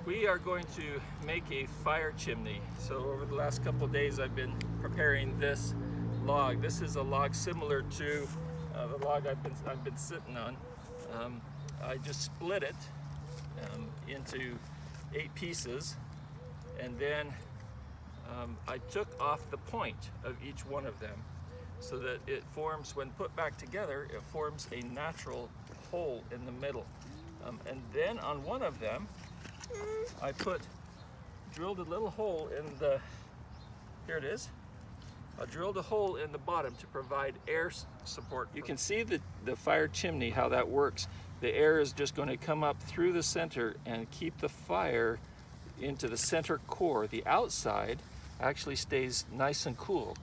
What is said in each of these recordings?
We are going to make a fire chimney. So over the last couple of days I've been preparing this log. This is a log similar to the log I've been sitting on. I just split it into 8 pieces, and then I took off the point of each one of them so that it forms, when put back together, it forms a natural hole in the middle. And then on one of them, I drilled a little hole in the, here it is. I drilled a hole in the bottom to provide air support. You can see the fire chimney, how that works. The air is just going to come up through the center and keep the fire into the center core. The outside actually stays nice and cool.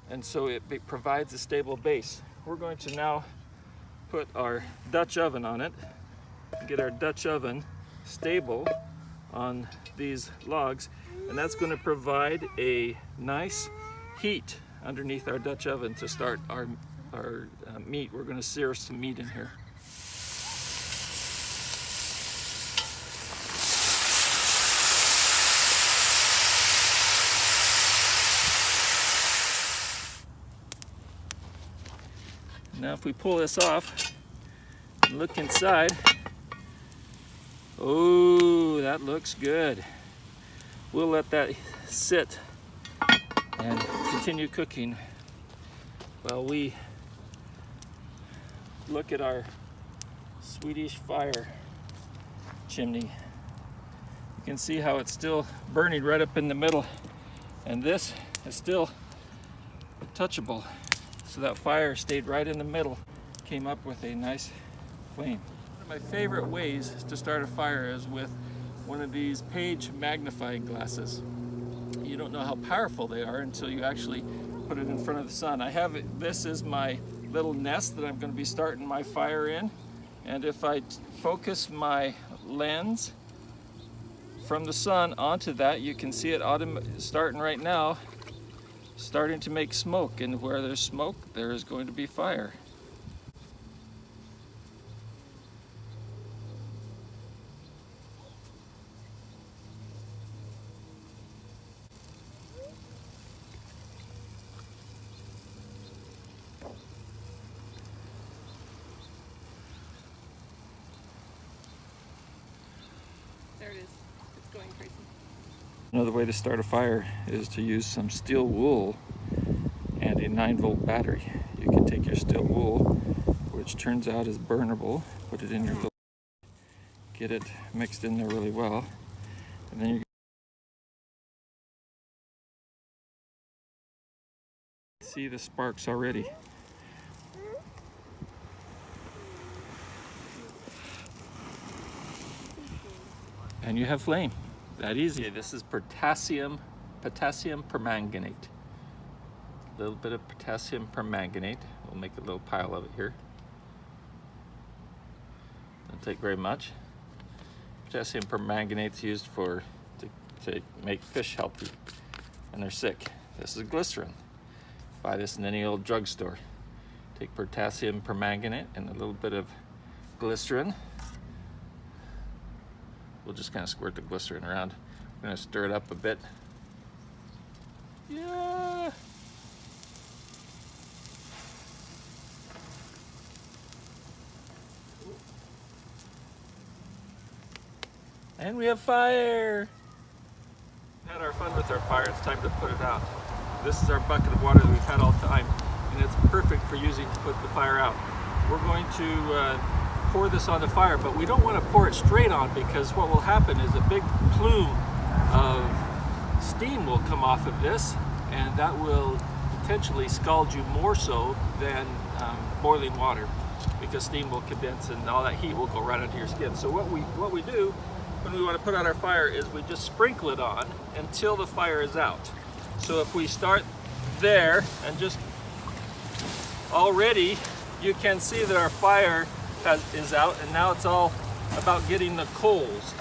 And so it provides a stable base. We're going to now put our Dutch oven on it, get our Dutch oven stable on these logs, and that's going to provide a nice heat underneath our Dutch oven to start our meat. We're going to sear some meat in here. Now if we pull this off and look inside, oh, that looks good. We'll let that sit and continue cooking while we look at our Swedish fire chimney. You can see how it's still burning right up in the middle, and this is still touchable. So that fire stayed right in the middle, came up with a nice flame. One of my favorite ways to start a fire is with one of these page magnifying glasses. You don't know how powerful they are until you actually put it in front of the sun. I have it, this is my little nest that I'm going to be starting my fire in, and if I focus my lens from the sun onto that, you can see it starting right now, starting to make smoke, and where there's smoke, there is going to be fire. There it is. It's going crazy. Another way to start a fire is to use some steel wool and a 9-volt battery. You can take your steel wool, which turns out is burnable, put it in your little, get it mixed in there really well, and then you see the sparks already. And you have flame. That easy. This is potassium permanganate. A little bit of potassium permanganate. We'll make a little pile of it here. Doesn't take very much. Potassium permanganate is used to make fish healthy when they're sick. This is glycerin. Buy this in any old drugstore. Take potassium permanganate and a little bit of glycerin. We'll just kind of squirt the glycerin around. I'm going to stir it up a bit. Yeah. And we have fire. Had our fun with our fire. It's time to put it out. This is our bucket of water that we've had all the time, and it's perfect for using to put the fire out. We're going to pour this on the fire, but we don't want to pour it straight on, because what will happen is a big plume of steam will come off of this, and that will potentially scald you more so than boiling water, because steam will condense and all that heat will go right onto your skin. So what we do when we want to put on our fire is we just sprinkle it on until the fire is out. So if we start there and just already, you can see that our fire is out, and now it's all about getting the coals.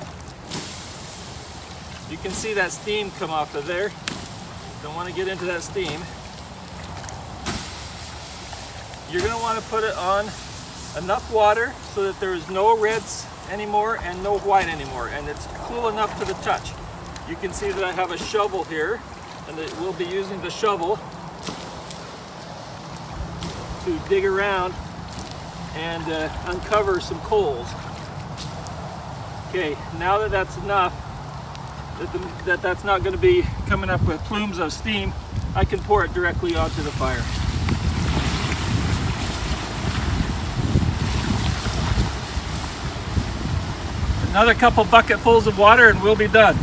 You can see that steam come off of there. Don't want to get into that steam. You're going to want to put it on enough water so that there is no red anymore and no white anymore, and it's cool enough to the touch. You can see that I have a shovel here, and we'll be using the shovel to dig around and uncover some coals. Okay, now that that's enough, that's not going to be coming up with plumes of steam, I can pour it directly onto the fire. Another couple bucketfuls of water and we'll be done.